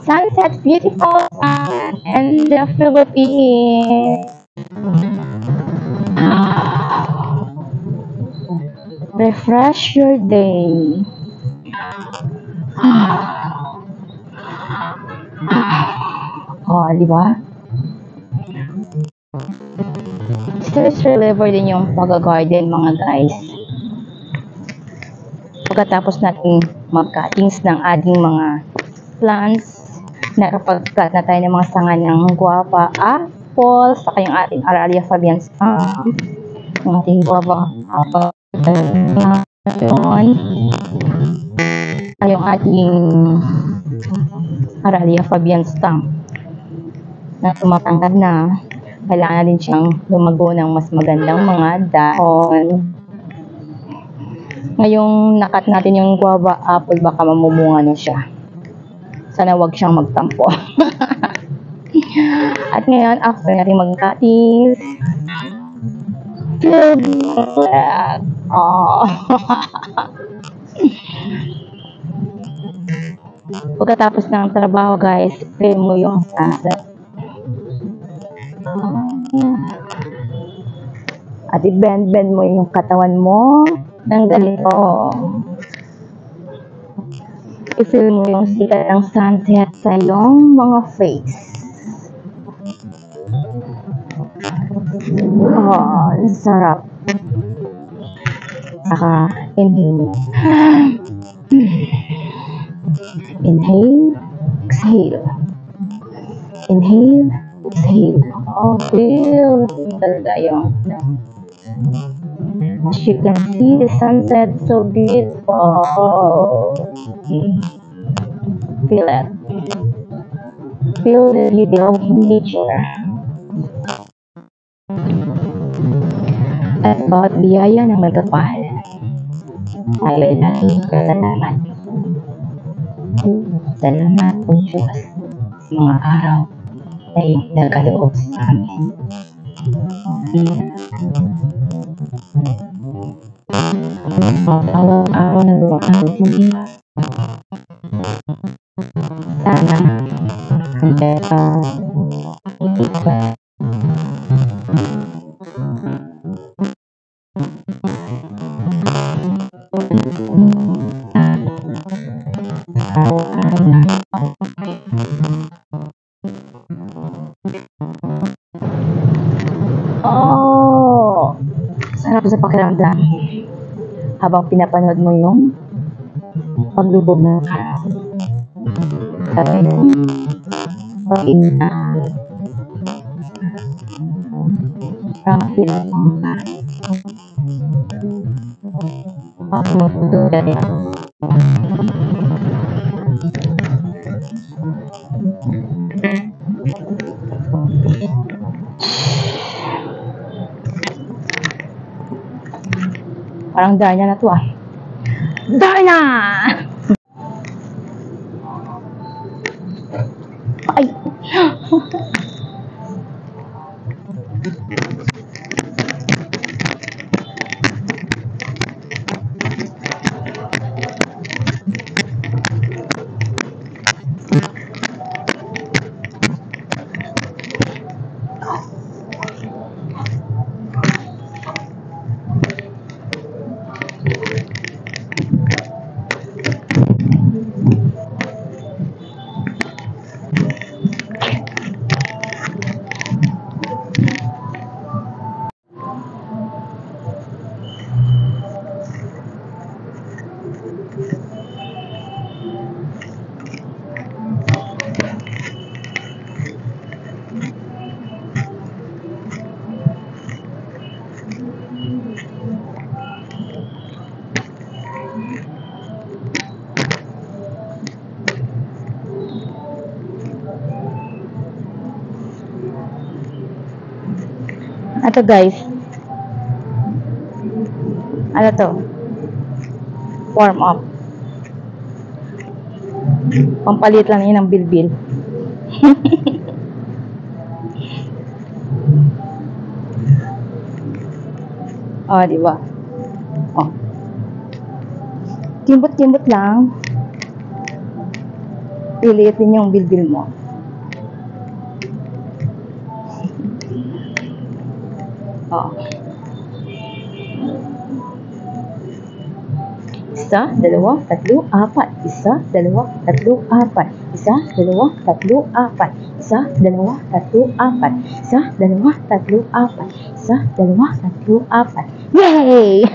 Sunset, beautiful in the Philippines. Refresh your day. Oh, di ba? Stress reliever din yung pag-garden, mga guys. Pagkatapos natin mag-cuttings ng ating mga plants, nakapag-cut na tayo ng mga sanga ng guava, apple, saka yung ating Aralia fabians, yung ating guava, apple, yung ating Aralia fabians stamp na tumatangkad na. Kailangan din siyang lumago ng mas magandang mga dahon. Ngayong nakat natin yung guava apple, baka mamumunga na siya. Sana wag siyang magtampo. At ngayon, after natin mag-cuttings, pagkatapos ng trabaho, guys, feel mo yung sunset. At i-bend mo yung katawan mo ng ganito. I-feel mo yung sikat ng sunset sa iyong mga face. Oh, sarap. Saka, inhale. Inhale, exhale. Inhale, exhale. Oh, feel talaga yung. As you can see, the sunset so beautiful. Feel it. Feel the beauty of nature. At bawat biyaya ng magkapal, tayo ay natin kasalamat. Salamat po Diyos sa mga araw na iyong nagkaloob sa amin. Araw na lumakang muli. Sana ang beta itikot. Oh, sarap sa pakiramdam habang pinapanood mo yung paglubog ng araw. Sabay ng pag-ina. Parang feel mo ka. Bakit mo ito dali ako? Parang Darna na to ah. Darna! Ay! Ito guys, ano to? Warm up. Pampalit lang yun ng bilbil. Oh, di ba? Oh. Kimbot-kimbot lang. Liliit din yung bilbil mo. Oh. Isa, dalawa, tatlo, apat. Isa, dalawa, tatlo, apat. Isa, dalawa, tatlo, apat. Isa, dalawa, tatlo, apat. Isa, dalawa, tatlo, apat. Isa, dalawa, tatlo, apat. Yay!